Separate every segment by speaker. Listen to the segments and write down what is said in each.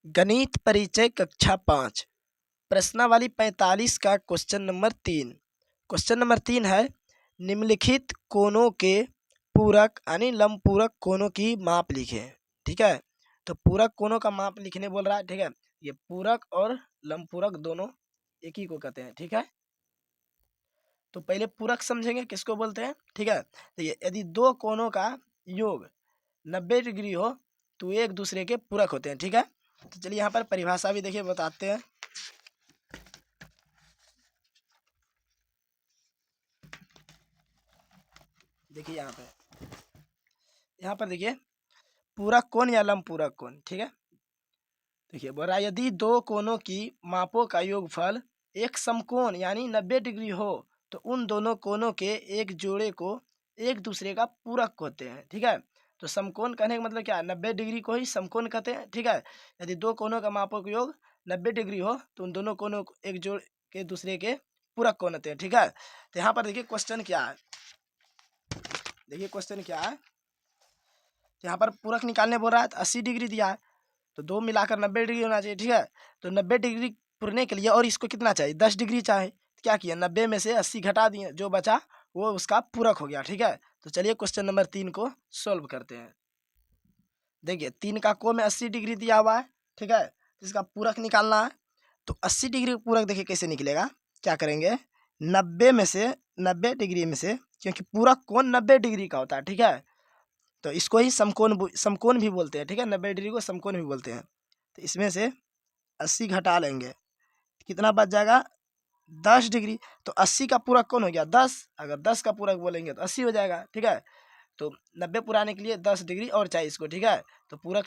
Speaker 1: गणित परिचय कक्षा 5 प्रश्नावली 45 का क्वेश्चन नंबर 3। क्वेश्चन नंबर 3 है निम्नलिखित कोणों के पूरक यानी लंबपूरक कोणों की माप लिखें। ठीक है, तो पूरक कोणों का माप लिखने बोल रहा है। ठीक है, ये पूरक और लंबपूरक दोनों एक ही को कहते हैं। ठीक है, तो पहले पूरक समझेंगे किसको बोलते हैं। ठीक है, तो ये यदि दो कोणों का योग 90 डिग्री हो तो एक दूसरे के पूरक होते हैं। ठीक है, तो चलिए यहाँ पर परिभाषा भी देखिए बताते हैं। देखिए यहाँ पर देखिए पूरक कोण या लंबपूरक कोण। ठीक है, देखिए बोल रहा है यदि दो कोणों की मापों का योगफल एक समकोण यानी 90 डिग्री हो तो उन दोनों कोणों के एक जोड़े को एक दूसरे का पूरक होते हैं। ठीक है, तो समकोण कहने का मतलब क्या है, 90 डिग्री को ही समकोण कहते हैं। ठीक है, यदि दो कोणों का मापों का योग 90 डिग्री हो तो उन दोनों कोणों को एक जोड़ के दूसरे के पूरक कोण होते हैं। ठीक है, तो यहाँ पर देखिए क्वेश्चन क्या है। देखिए क्वेश्चन क्या है, यहाँ पर पूरक निकालने बोल रहा है तो 80 डिग्री दिया है तो दो मिलाकर 90 डिग्री होना चाहिए। ठीक है, तो 90 डिग्री पुरने के लिए और इसको कितना चाहिए, 10 डिग्री चाहिए। तो क्या किया, 90 में से 80 घटा दिए, जो बचा वो उसका पूरक हो गया। ठीक है, तो चलिए क्वेश्चन नंबर 3 को सोल्व करते हैं। देखिए 3 का कोण में 80 डिग्री दिया हुआ है। ठीक है, तो इसका पूरक निकालना है। तो 80 डिग्री का पूरक देखिए कैसे निकलेगा, क्या करेंगे 90 में से 90 डिग्री में से, क्योंकि पूरक कोण 90 डिग्री का होता है। ठीक है, तो इसको ही समकोण भी बोलते हैं। ठीक है, 90 डिग्री को समकोण भी बोलते हैं। तो इसमें से 80 घटा लेंगे, कितना बच जाएगा 10 डिग्री। तो 80 का पूरक कौन हो गया 10, अगर 10 का पूरक बोलेंगे तो 80 हो जाएगा। ठीक है, तो 90 पुराने के लिए 10 डिग्री और चाहिए इसको। ठीक है, तो पूरक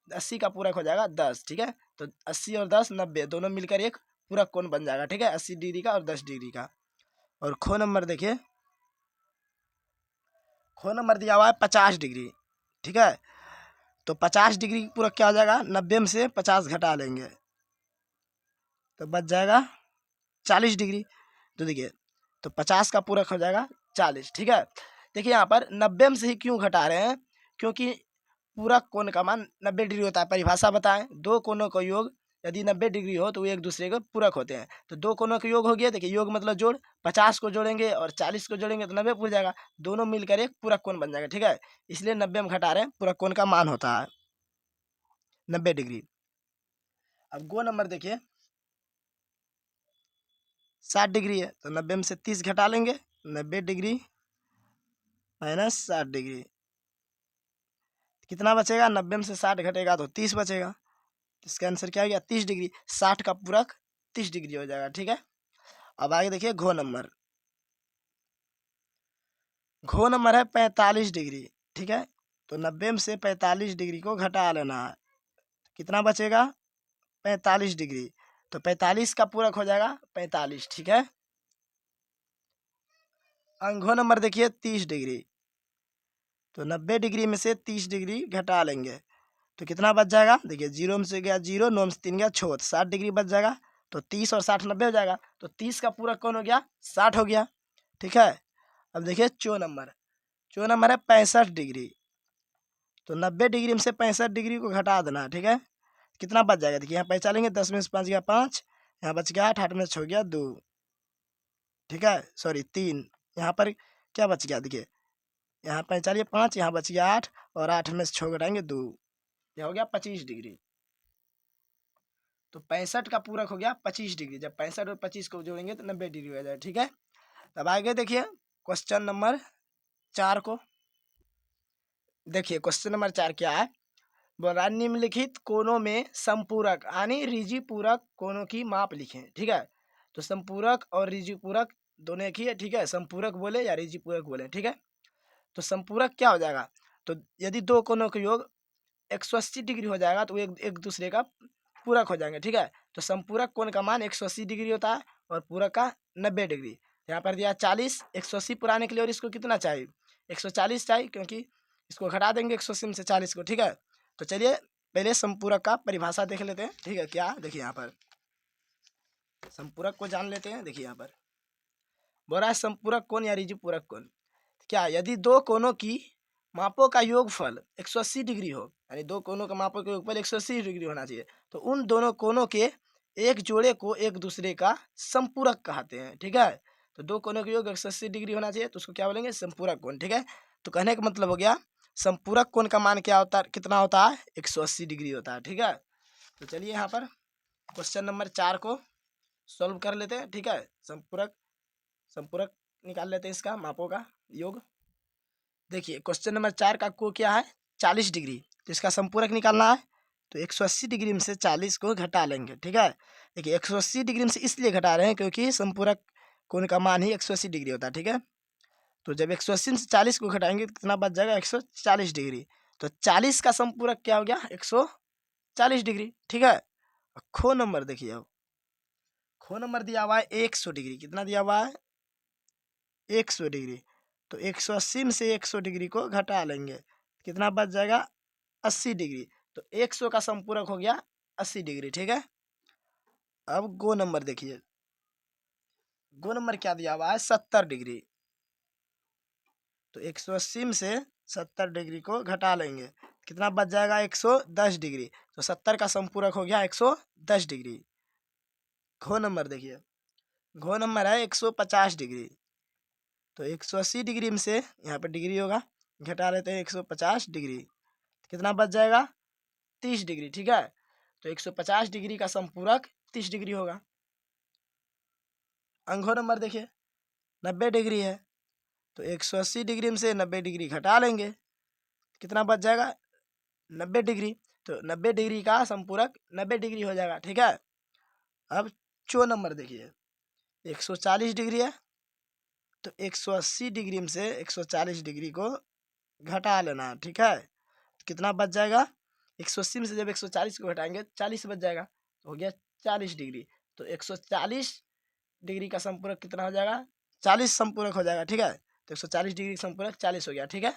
Speaker 1: 80 का पूरक हो जाएगा 10। ठीक है, तो 80 और 10 90 दोनों मिलकर एक पूरक कोण बन जाएगा। ठीक है, 80 डिग्री का और 10 डिग्री का। और खो नंबर देखिए, खो नंबर दिया हुआ है 50 डिग्री। ठीक है, तो 50 डिग्री पूरक क्या हो जाएगा, 90 में से 50 घटा लेंगे तो बच जाएगा 40 डिग्री। तो देखिए, तो 50 का पूरक हो जाएगा 40। ठीक है, देखिए यहाँ पर 90 में से ही क्यों घटा रहे हैं, क्योंकि पूरक कोण का मान 90 डिग्री होता है। परिभाषा बताएं, दो कोणों का योग यदि 90 डिग्री हो तो वो एक दूसरे के पूरक होते हैं। तो दो कोणों का योग हो गया, देखिए योग मतलब जोड़, 50 को जोड़ेंगे और 40 को जोड़ेंगे तो 90 पूर जाएगा, दोनों मिलकर एक पूरक कोण बन जाएगा। ठीक है, इसलिए 90 में घटा रहे हैं, पूरक कोण का मान होता है 90 डिग्री। अब गो नंबर देखिए 60 डिग्री है, तो 90 में से 30 घटा लेंगे, 90 डिग्री माइनस 60 डिग्री, कितना बचेगा, 90 में से 60 घटेगा तो 30 बचेगा। इसका आंसर क्या हो गया 30 डिग्री। 60 का पूरक 30 डिग्री हो जाएगा। ठीक है, अब आगे देखिए घो नंबर, घो नंबर है 45 डिग्री। ठीक है, तो 90 में से 45 डिग्री को घटा लेना है, कितना बचेगा 45 डिग्री। तो 45 का पूरक हो जाएगा 45। ठीक है, घो नंबर देखिए 30 डिग्री, तो 90 डिग्री में से 30 डिग्री घटा लेंगे तो कितना बच जाएगा, देखिए 0 में से गया 0, 9 में से 3 गया 6, 60 डिग्री बच जाएगा। तो 30 और 60 90 हो जाएगा, तो 30 का पूरक कौन हो गया 60 हो गया। ठीक है, अब देखिए चो नंबर है 65 डिग्री, तो 90 डिग्री में से 65 डिग्री को घटा देना है। ठीक है, कितना बच जाएगा, देखिए यहाँ पैसा लेंगे, 10 में से 5 गया 5, यहाँ बच गया 8, 8 में से 6 गया 2। ठीक है, सॉरी 3, यहाँ पर क्या बच गया, देखिए यहाँ 45 5, यहाँ बच गया 8 और 8 में से 6 घटाएंगे 2, यह हो गया 25 डिग्री। तो 65 का पूरक हो गया 25 डिग्री, जब 65 और 25 को जोड़ेंगे तो 90 डिग्री हो जाए। ठीक है, तब आगे देखिए क्वेश्चन नंबर 4 को। देखिए क्वेश्चन नंबर 4 क्या है, बोल रहा है निम्नलिखित कोणों में समपूरक यानी रिजी पूरक कोणों की माप लिखें। ठीक है, तो समपूरक और रिजी पूरक दोनों एक ही है। ठीक है, समपूरक बोले या रिजी पूरक बोले। ठीक है, तो समपूरक क्या हो जाएगा, तो यदि दो कोणों का योग 180 डिग्री हो जाएगा तो एक एक दूसरे का पूरक हो जाएंगे। ठीक है, तो समपूरक कोण का मान 180 डिग्री होता है और पूरक का 90 डिग्री। यहाँ पर दिया 40, 180 पुराने के लिए और इसको कितना चाहिए 140 चाहिए, क्योंकि इसको घटा देंगे 180 में से 40 को। ठीक है, तो चलिए पहले समपूरक का परिभाषा देख लेते हैं। ठीक है, क्या देखिए यहाँ पर समपूरक को जान लेते हैं। देखिए यहाँ पर बोल रहा है समपूरक कोण या रिजु पूरक कोण, क्या यदि दो कोणों की मापों का योगफल 180 डिग्री हो यानी दो कोनों का मापों के ऊपर 180 डिग्री होना चाहिए। तो उन दोनों कोनों के एक जोड़े को एक दूसरे का संपूरक कहते हैं, ठीक है। तो दो कोनों का योग 180 डिग्री होना चाहिए, तो उसको क्या बोलेंगे, संपूरक कोण, ठीक है। तो कहने का मतलब हो गया संपूरक कोण का मान क्या होता है, कितना होता है, 180 डिग्री होता है, ठीक है। तो चलिए यहाँ पर क्वेश्चन नंबर 4 को सॉल्व कर लेते हैं, ठीक है। संपूरक संपूरक निकाल लेते हैं इसका मापों का योग। देखिए क्वेश्चन नंबर 4 का को क्या है, 40 डिग्री, तो इसका संपूरक निकालना है। तो 180 डिग्री में से 40 को घटा लेंगे, ठीक है। देखिए 180 डिग्री में से इसलिए घटा रहे हैं क्योंकि संपूरक कोण का मान ही 180 डिग्री होता है, ठीक है। तो जब 180 में से 40 को घटाएंगे तो कितना बच जाएगा, 140 डिग्री। तो 40 का संपूरक क्या हो गया, 140 डिग्री, ठीक है। खो नंबर देखिए, अब खो नंबर दिया हुआ है 100 डिग्री, कितना दिया हुआ है, 100 डिग्री। तो 180 में से 100 डिग्री को घटा लेंगे, कितना बच जाएगा, 80 डिग्री। तो 100 का संपूरक हो गया 80 डिग्री, ठीक है। अब गो नंबर देखिए, गो नंबर क्या दिया हुआ है, 70 डिग्री। तो 180 में से 70 डिग्री को घटा लेंगे, कितना बच जाएगा, 110 डिग्री। तो 70 का संपूरक हो गया 110 डिग्री। घो नंबर देखिए, घो नंबर है 150 डिग्री। तो 180 डिग्री में से यहाँ पर डिग्री होगा, घटा लेते हैं 150 डिग्री, कितना बच जाएगा, 30 डिग्री, ठीक है। तो 150 डिग्री का संपूरक 30 डिग्री होगा। अंगो नंबर देखिए 90 डिग्री है। तो 180 डिग्री में से 90 डिग्री घटा लेंगे, कितना बच जाएगा, 90 डिग्री। तो 90 डिग्री का संपूरक 90 डिग्री हो जाएगा, ठीक है। अब चो नंबर देखिए, 140 डिग्री है। तो 180 डिग्री में से 140 डिग्री को घटा लेना, ठीक है। कितना बच जाएगा, 180 में से जब 140 को घटाएंगे 40 बच जाएगा, तो हो गया 40 डिग्री। तो 140 डिग्री का संपूरक कितना हो जाएगा, 40 संपूरक हो जाएगा, ठीक है। तो 140 डिग्री संपूरक 40 हो गया, ठीक है।